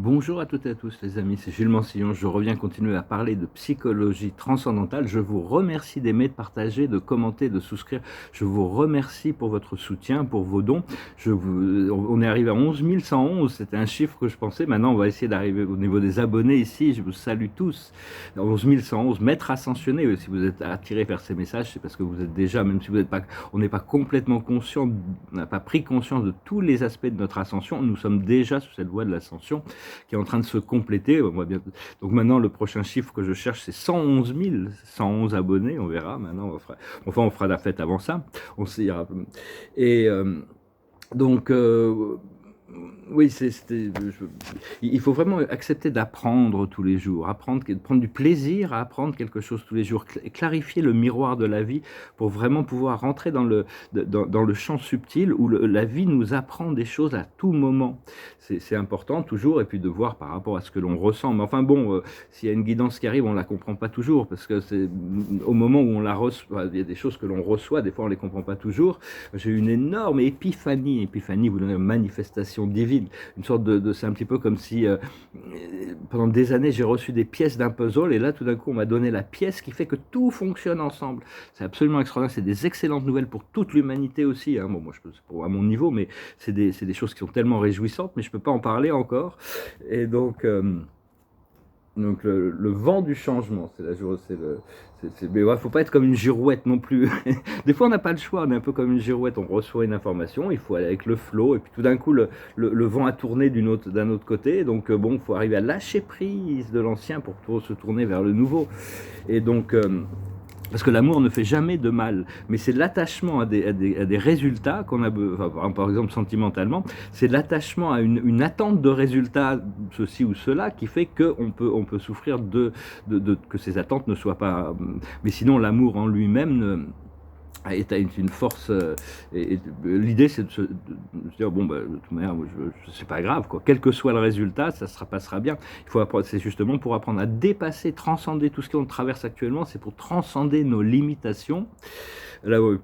Bonjour à toutes et à tous les amis, c'est Gilles Mansillon, je reviens continuer à parler de psychologie transcendantale. Je vous remercie d'aimer, de partager, de commenter, de souscrire. Je vous remercie pour votre soutien, pour vos dons. On est arrivé à 11 111, c'était un chiffre que je pensais. Maintenant on va essayer d'arriver au niveau des abonnés ici. Je vous salue tous. 11 111, maître ascensionné, si vous êtes attiré vers ces messages, c'est parce que vous êtes déjà, même si vous n'êtes pas, on n'est pas complètement conscient, on n'a pas pris conscience de tous les aspects de notre ascension, nous sommes déjà sur cette voie de l'ascension qui est en train de se compléter. Donc maintenant, le prochain chiffre que je cherche, c'est 111 000, 111 abonnés, on verra. Maintenant, on fera la fête avant ça. On s'ira. Et donc, oui, il faut vraiment accepter d'apprendre tous les jours, prendre du plaisir à apprendre quelque chose tous les jours, clarifier le miroir de la vie pour vraiment pouvoir rentrer dans le champ subtil où la vie nous apprend des choses à tout moment. C'est important toujours, et puis de voir par rapport à ce que l'on ressent. Mais enfin bon, s'il y a une guidance qui arrive, on ne la comprend pas toujours, parce que c'est au moment où on la reçoit, il y a des choses que l'on reçoit, des fois on ne les comprend pas toujours. J'ai eu une énorme épiphanie, vous donnez une manifestation divine, une sorte c'est un petit peu comme si pendant des années j'ai reçu des pièces d'un puzzle, et là tout d'un coup on m'a donné la pièce qui fait que tout fonctionne ensemble. C'est absolument extraordinaire, c'est des excellentes nouvelles pour toute l'humanité aussi, hein. Bon, moi je peux, à mon niveau, mais c'est des choses qui sont tellement réjouissantes, mais je ne peux pas en parler encore. Et donc le vent du changement, mais il ne faut pas être comme une girouette non plus. Des fois, on n'a pas le choix, on est un peu comme une girouette, on reçoit une information, il faut aller avec le flot, et puis tout d'un coup, le vent a tourné d'un autre côté, donc bon, il faut arriver à lâcher prise de l'ancien pour se tourner vers le nouveau. Et donc parce que l'amour ne fait jamais de mal, mais c'est l'attachement à des résultats qu'on a, par exemple sentimentalement, c'est l'attachement à une attente de résultats, ceci ou cela, qui fait qu'on peut souffrir que ces attentes ne soient pas... Mais sinon, l'amour en lui-même est une force, et l'idée c'est de se dire bon, de toute manière, c'est pas grave, quoi. Quel que soit le résultat, ça passera bien. C'est justement pour apprendre à dépasser, transcender tout ce qu'on traverse actuellement, c'est pour transcender nos limitations. Là où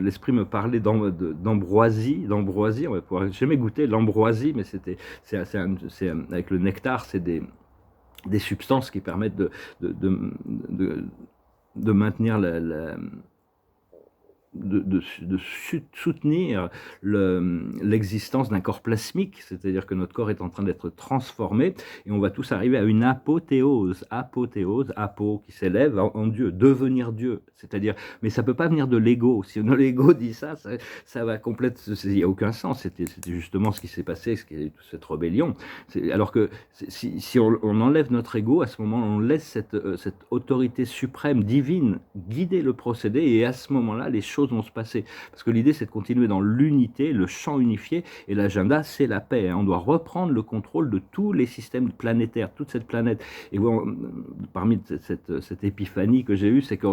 l'esprit me parlait d'ambroisie, on va pouvoir jamais goûter l'ambroisie, mais c'est avec le nectar, c'est des substances qui permettent de maintenir de soutenir l'existence d'un corps plasmique, c'est-à-dire que notre corps est en train d'être transformé, et on va tous arriver à une apothéose, apo qui s'élève en Dieu, devenir Dieu, c'est-à-dire, mais ça peut pas venir de l'ego. Si l'ego dit ça va complètement, il n'y a aucun sens. C'était justement ce qui s'est passé, cette rébellion. Alors que si on enlève notre ego, à ce moment on laisse cette autorité suprême, divine, guider le procédé, et à ce moment-là, les choses vont se passer. Parce que l'idée, c'est de continuer dans l'unité, le champ unifié, et l'agenda, c'est la paix. On doit reprendre le contrôle de tous les systèmes planétaires, toute cette planète. Et bon, parmi cette épiphanie que j'ai eue, c'est que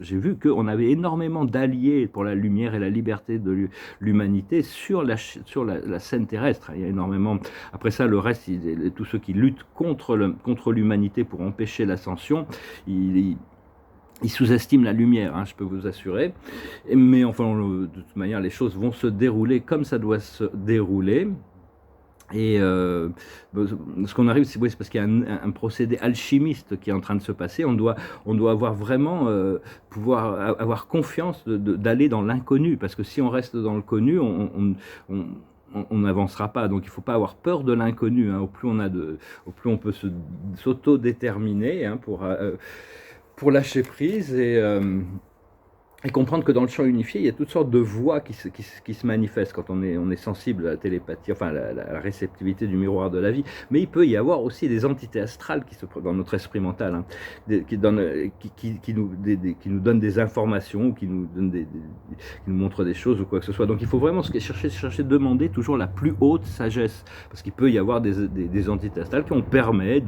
j'ai vu qu'on avait énormément d'alliés pour la lumière et la liberté de l'humanité sur la scène terrestre. Il y a énormément... Après ça, le reste, tous ceux qui luttent contre l'humanité pour empêcher l'ascension, ils sous-estiment la lumière, hein, je peux vous assurer. Mais enfin, de toute manière, les choses vont se dérouler comme ça doit se dérouler. Et ce qu'on arrive, c'est parce qu'il y a un procédé alchimiste qui est en train de se passer. On doit avoir vraiment pouvoir avoir confiance d'aller dans l'inconnu, parce que si on reste dans le connu, on n'avancera pas. Donc il ne faut pas avoir peur de l'inconnu, hein. Au plus on peut s'auto-déterminer, hein, pour lâcher prise et comprendre que dans le champ unifié, il y a toutes sortes de voix qui se manifestent quand on est sensible à la télépathie, enfin la réceptivité du miroir de la vie. Mais il peut y avoir aussi des entités astrales dans notre esprit mental, hein, qui nous donnent des informations, ou qui nous montrent des choses ou quoi que ce soit. Donc il faut vraiment chercher, demander toujours la plus haute sagesse, parce qu'il peut y avoir des entités astrales qui ont permis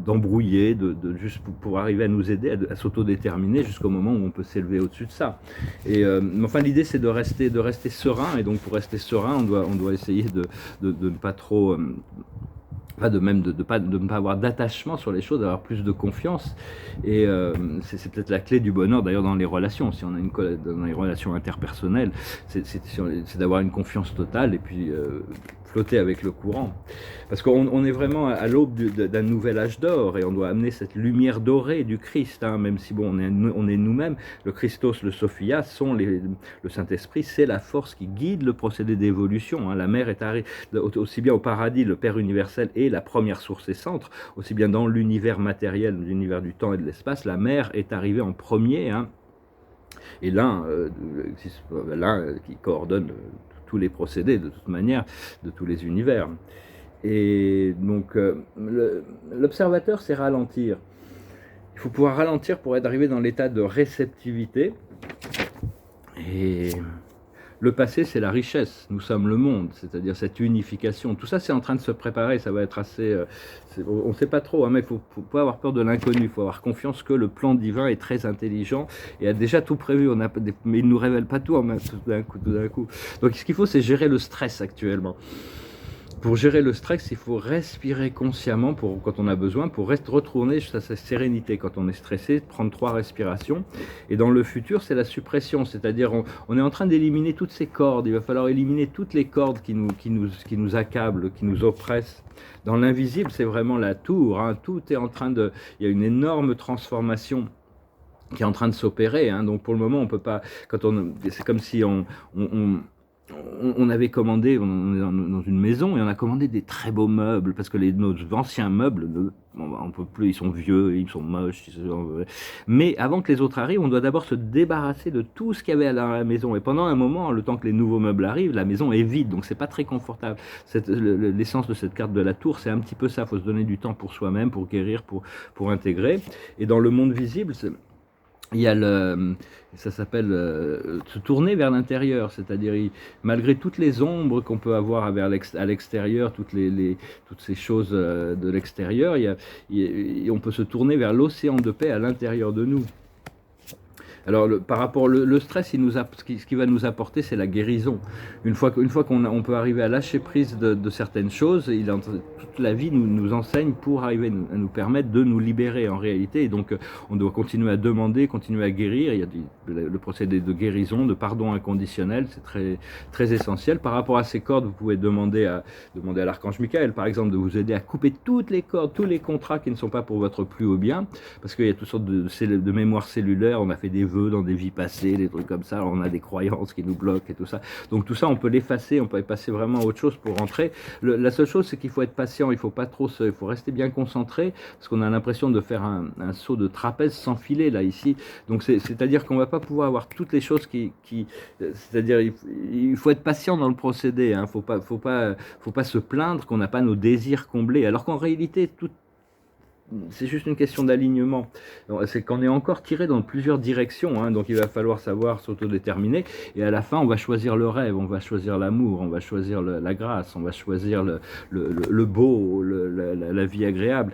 d'embrouiller, juste pour arriver à nous aider à s'autodéterminer jusqu'au moment où on peut s'élever au-dessus de ça. Et enfin, l'idée, c'est de rester serein, et donc pour rester serein, on doit essayer de ne pas trop... de ne pas avoir d'attachement sur les choses, d'avoir plus de confiance. Et c'est peut-être la clé du bonheur, d'ailleurs, dans les relations. Si on a dans les relations interpersonnelles, c'est d'avoir une confiance totale, et puis flotter avec le courant. Parce qu'on est vraiment à l'aube d'un nouvel âge d'or, et on doit amener cette lumière dorée du Christ, hein, même si bon, on est nous-mêmes, le Christos, le Sophia, le Saint-Esprit, c'est la force qui guide le procédé d'évolution. Hein. La mère est arrivée, aussi bien au paradis, le Père universel est la première source et centre, aussi bien dans l'univers matériel, l'univers du temps et de l'espace, la mère est arrivée en premier, hein, et l'un qui coordonne tous les procédés de toute manière, de tous les univers. Et donc l'observateur, c'est ralentir. Il faut pouvoir ralentir pour être arrivé dans l'état de réceptivité. Et le passé, c'est la richesse. Nous sommes le monde, c'est-à-dire cette unification. Tout ça, c'est en train de se préparer. Ça va être assez... on ne sait pas trop, hein, mais il ne faut pas avoir peur de l'inconnu. Il faut avoir confiance que le plan divin est très intelligent et a déjà tout prévu. Mais il ne nous révèle pas tout, tout d'un coup. Donc ce qu'il faut, c'est gérer le stress actuellement. Pour gérer le stress, il faut respirer consciemment quand on a besoin, pour retourner à sa sérénité. Quand on est stressé, prendre 3 respirations. Et dans le futur, c'est la suppression, c'est-à-dire on est en train d'éliminer toutes ces cordes. Il va falloir éliminer toutes les cordes qui nous accablent, qui nous oppressent. Dans l'invisible, c'est vraiment la tour. Hein. Tout est en train de... Il y a une énorme transformation qui est en train de s'opérer. Hein. Donc pour le moment, on peut pas... C'est comme si on avait commandé, on est dans une maison et on a commandé des très beaux meubles parce que nos anciens meubles, on peut plus, ils sont vieux, ils sont moches. Mais avant que les autres arrivent, on doit d'abord se débarrasser de tout ce qu'il y avait dans la maison. Et pendant un moment, le temps que les nouveaux meubles arrivent, la maison est vide, donc c'est pas très confortable. L'essence de cette carte de la tour, c'est un petit peu ça. Il faut se donner du temps pour soi-même, pour guérir, pour intégrer. Et dans le monde visible, il y a ça s'appelle se tourner vers l'intérieur, c'est-à-dire malgré toutes les ombres qu'on peut avoir à l'extérieur, toutes ces choses de l'extérieur, on peut se tourner vers l'océan de paix à l'intérieur de nous. Alors, par rapport le stress, ce qui va nous apporter, c'est la guérison. Une fois qu'on peut arriver à lâcher prise de certaines choses, toute la vie nous enseigne pour arriver à nous permettre de nous libérer en réalité. Et donc, on doit continuer à demander, continuer à guérir. Il y a le procédé de guérison, de pardon inconditionnel, c'est très, très essentiel. Par rapport à ces cordes, vous pouvez demander à l'archange Michael, par exemple, de vous aider à couper toutes les cordes, tous les contrats qui ne sont pas pour votre plus haut bien, parce qu'il y a toutes sortes de mémoires cellulaires. On a fait des vœux dans des vies passées, des trucs comme ça, alors on a des croyances qui nous bloquent et tout ça. Donc tout ça, on peut l'effacer, on peut passer vraiment à autre chose pour rentrer. La seule chose, c'est qu'il faut être patient, il faut rester bien concentré, parce qu'on a l'impression de faire un saut de trapèze sans filet, là, ici. Donc c'est-à-dire qu'on va pas pouvoir avoir toutes les choses c'est-à-dire, il faut être patient dans le procédé, hein. Faut pas se plaindre qu'on n'a pas nos désirs comblés, alors qu'en réalité, c'est juste une question d'alignement. C'est qu'on est encore tiré dans plusieurs directions, hein, donc il va falloir savoir s'autodéterminer, et à la fin on va choisir le rêve, on va choisir l'amour, on va choisir la grâce, on va choisir le beau, la vie agréable.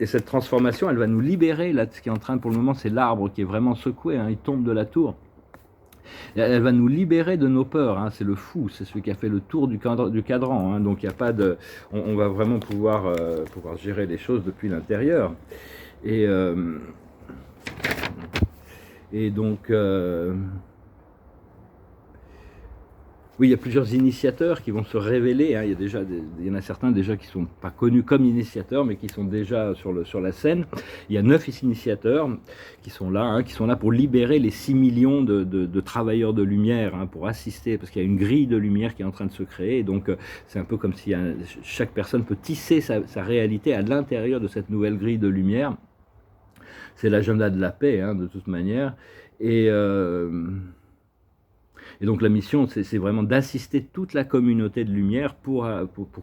Et cette transformation, elle va nous libérer. Là, ce qui est en train, pour le moment, c'est l'arbre qui est vraiment secoué, hein, il tombe de la tour. Elle va nous libérer de nos peurs, hein. C'est le fou, c'est celui qui a fait le tour du cadran, hein. Donc il n'y a pas de... On va vraiment pouvoir gérer les choses depuis l'intérieur. Et donc... oui, il y a plusieurs initiateurs qui vont se révéler, hein. Il y en a certains déjà qui ne sont pas connus comme initiateurs, mais qui sont déjà sur la scène. Il y a 9 initiateurs qui sont là, hein, pour libérer les 6 millions de travailleurs de lumière, hein, pour assister, parce qu'il y a une grille de lumière qui est en train de se créer. Et donc, c'est un peu comme si chaque personne peut tisser sa réalité à l'intérieur de cette nouvelle grille de lumière. C'est l'agenda de la paix, hein, de toute manière. Et donc la mission, c'est vraiment d'assister toute la communauté de lumière pour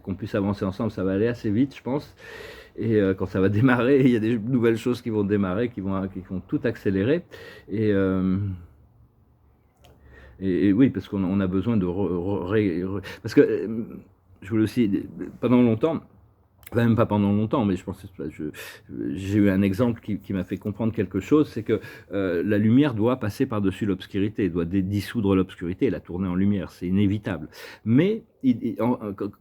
qu'on puisse avancer ensemble. Ça va aller assez vite, je pense. Et quand ça va démarrer, il y a des nouvelles choses qui vont démarrer, qui vont tout accélérer. Et oui, parce qu'on a besoin de... parce que, je voulais aussi, pendant longtemps... Même pas pendant longtemps, mais je pense que j'ai eu un exemple qui m'a fait comprendre quelque chose, c'est que la lumière doit passer par-dessus l'obscurité, doit dissoudre l'obscurité et la tourner en lumière, c'est inévitable. Mais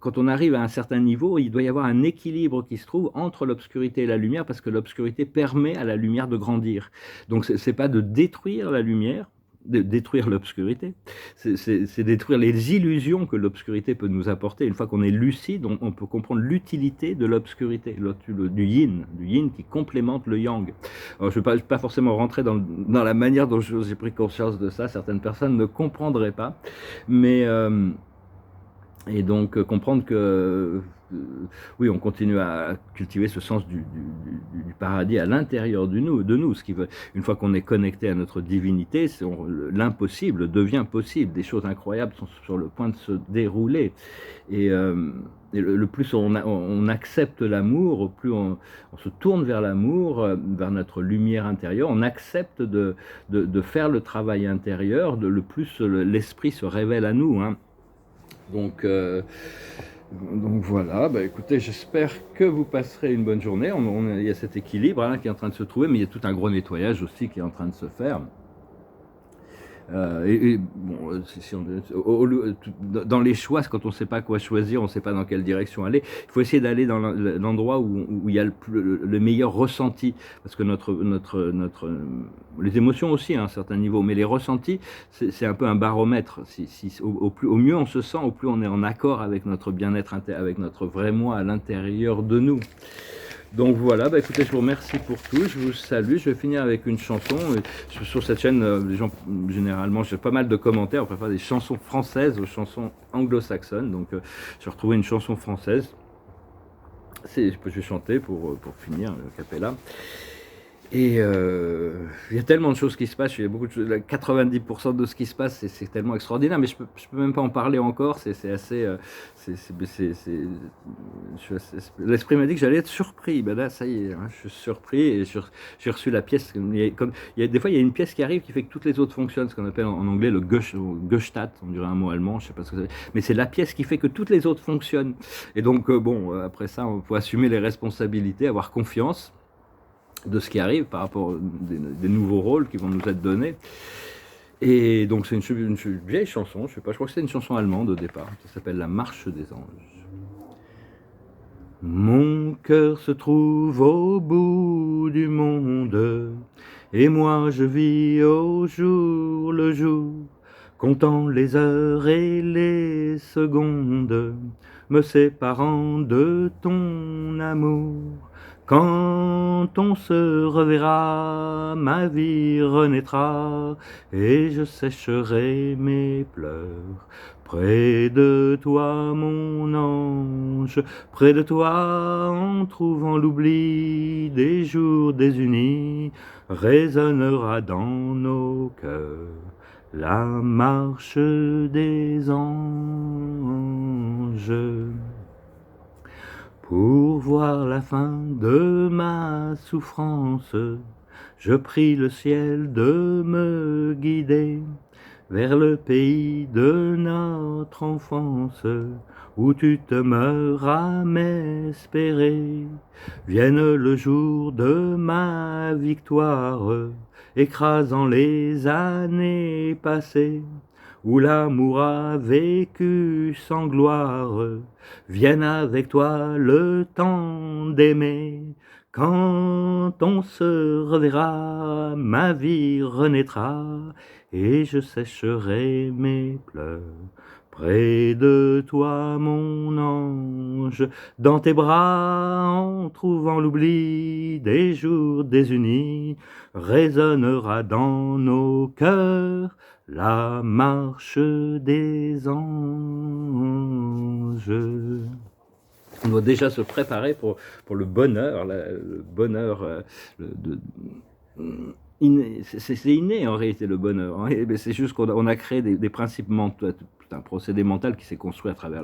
quand on arrive à un certain niveau, il doit y avoir un équilibre qui se trouve entre l'obscurité et la lumière, parce que l'obscurité permet à la lumière de grandir. Donc c'est pas de détruire la lumière, détruire l'obscurité, c'est détruire les illusions que l'obscurité peut nous apporter. Une fois qu'on est lucide, on peut comprendre l'utilité de l'obscurité, du yin qui complémente le yang. Alors, je ne vais pas forcément rentrer dans la manière dont j'ai pris conscience de ça, certaines personnes ne comprendraient pas, mais et donc comprendre que oui, on continue à cultiver ce sens du paradis à l'intérieur de nous, ce qui veut, une fois qu'on est connecté à notre divinité, l'impossible devient possible, des choses incroyables sont sur le point de se dérouler, et, le plus on accepte l'amour, au plus on se tourne vers l'amour, vers notre lumière intérieure, on accepte de faire le travail intérieur, le plus l'esprit se révèle à nous, hein. Donc voilà, bah écoutez, j'espère que vous passerez une bonne journée. Il y a cet équilibre hein, qui est en train de se trouver, mais il y a tout un gros nettoyage aussi qui est en train de se faire. Bon, dans les choix, quand on ne sait pas quoi choisir, on ne sait pas dans quelle direction aller, il faut essayer d'aller dans l'endroit où il y a le meilleur ressenti, parce que les émotions aussi à un certain niveau, mais les ressentis, c'est un peu un baromètre. Au mieux on se sent, au plus on est en accord avec notre bien-être, avec notre vrai moi à l'intérieur de nous. Donc voilà, bah écoutez, je vous remercie pour tout, je vous salue, je vais finir avec une chanson. Sur cette chaîne, les gens, généralement, j'ai pas mal de commentaires, on préfère des chansons françaises aux chansons anglo-saxonnes, donc j'ai retrouvé une chanson française, je vais chanter pour finir, le cappella. Et il y a tellement de choses qui se passent, il y a beaucoup de choses, 90% de ce qui se passe, c'est tellement extraordinaire, mais je peux même pas en parler encore, c'est assez, l'esprit m'a dit que j'allais être surpris, ben là ça y est, hein, je suis surpris, et j'ai reçu la pièce, des fois il y a une pièce qui arrive qui fait que toutes les autres fonctionnent, ce qu'on appelle en anglais le Gestalt, on dirait un mot allemand, je sais pas ce que c'est, mais c'est la pièce qui fait que toutes les autres fonctionnent, et donc bon, après ça, on peut assumer les responsabilités, avoir confiance de ce qui arrive par rapport des nouveaux rôles qui vont nous être donnés. Et donc c'est une vieille chanson, je sais pas, je crois que c'est une chanson allemande au départ, ça s'appelle La Marche des Anges. Mon cœur se trouve au bout du monde, et moi je vis au jour le jour, comptant les heures et les secondes, me séparant de ton amour. Quand on se reverra, ma vie renaîtra, et je sécherai mes pleurs. Près de toi, mon ange, près de toi, en trouvant l'oubli des jours désunis, résonnera dans nos cœurs la marche des anges. Pour voir la fin de ma souffrance, je prie le ciel de me guider vers le pays de notre enfance, où tu demeures à m'espérer. Vienne le jour de ma victoire, écrasant les années passées, où l'amour a vécu sans gloire. Vienne avec toi le temps d'aimer. Quand on se reverra, ma vie renaîtra, et je sécherai mes pleurs. Près de toi, mon ange, dans tes bras, en trouvant l'oubli des jours désunis, résonnera dans nos cœurs la marche des anges. On doit déjà se préparer pour le bonheur, le bonheur c'est inné en réalité le bonheur, hein. C'est juste qu'on a créé des principes mentaux, un procédé mental qui s'est construit à travers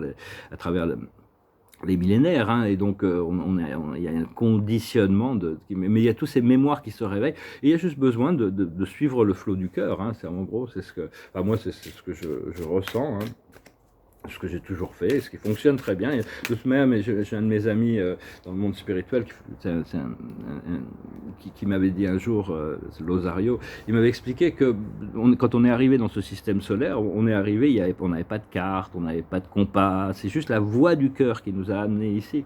les millénaires, hein, et donc il y a un conditionnement, mais il y a tous ces mémoires qui se réveillent, et il y a juste besoin de suivre le flot du cœur, hein, en gros, c'est ce que, enfin, moi c'est ce que je ressens, hein. Ce que j'ai toujours fait, ce qui fonctionne très bien. Et de toute manière, j'ai un de mes amis dans le monde spirituel qui m'avait dit un jour, Losario, il m'avait expliqué que quand on est arrivé dans ce système solaire, on est arrivé, on n'avait pas de carte, on n'avait pas de compas, c'est juste la voix du cœur qui nous a amenés ici.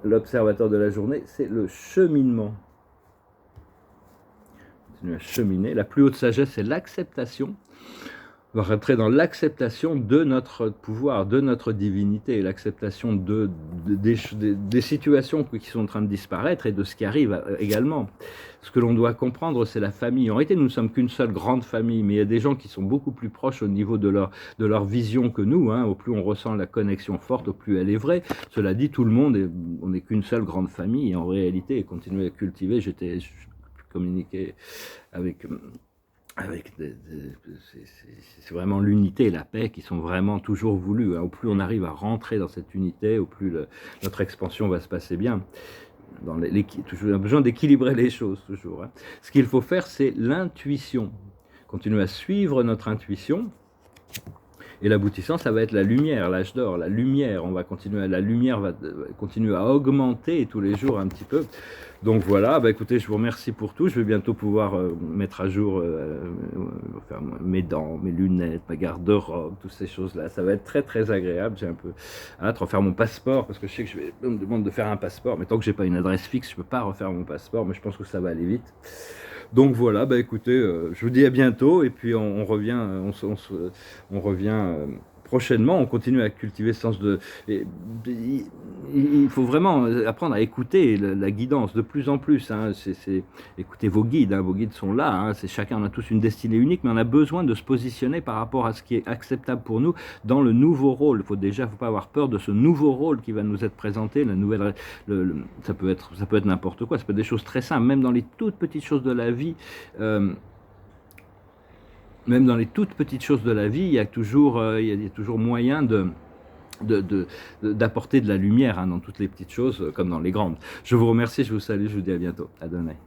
L'observateur de la journée, c'est le cheminement. continuer à cheminer. La plus haute sagesse, c'est l'acceptation. On va rentrer dans l'acceptation de notre pouvoir, de notre divinité, l'acceptation des situations qui sont en train de disparaître et de ce qui arrive également. Ce que l'on doit comprendre, c'est la famille. En réalité, nous ne sommes qu'une seule grande famille, mais il y a des gens qui sont beaucoup plus proches au niveau de leur vision que nous. Au plus on ressent la connexion forte, au plus elle est vraie. Cela dit, tout le monde, on n'est qu'une seule grande famille. Et en réalité, continuer à cultiver, je communiquais avec c'est vraiment l'unité et la paix qui sont vraiment toujours voulues. Au plus on arrive à rentrer dans cette unité, au plus notre expansion va se passer bien. On a besoin d'équilibrer les choses, toujours. Ce qu'il faut faire, c'est l'intuition. Continuer à suivre notre intuition. Et l'aboutissant, ça va être la lumière, l'âge d'or, la lumière. La lumière va continuer à augmenter tous les jours un petit peu. Donc voilà, écoutez, je vous remercie pour tout. Je vais bientôt pouvoir mettre à jour faire mes dents, mes lunettes, ma garde-robe, toutes ces choses-là. Ça va être très très agréable. J'ai un peu hâte de refaire mon passeport parce que je sais que on me demande de faire un passeport. Mais tant que j'ai pas une adresse fixe, je peux pas refaire mon passeport. Mais je pense que ça va aller vite. Donc voilà, écoutez, je vous dis à bientôt et puis on revient, on revient prochainement. On continue à cultiver ce sens de. Il faut vraiment apprendre à écouter la guidance de plus en plus. Écoutez vos guides sont là. Chacun, on a tous une destinée unique, mais on a besoin de se positionner par rapport à ce qui est acceptable pour nous dans le nouveau rôle. Faut pas avoir peur de ce nouveau rôle qui va nous être présenté. Ça peut être n'importe quoi. Ça peut être des choses très simples, même dans les toutes petites choses de la vie. Même dans les toutes petites choses de la vie, il y a toujours moyen d'apporter de la lumière dans toutes les petites choses, comme dans les grandes. Je vous remercie, je vous salue, je vous dis à bientôt. Adonai.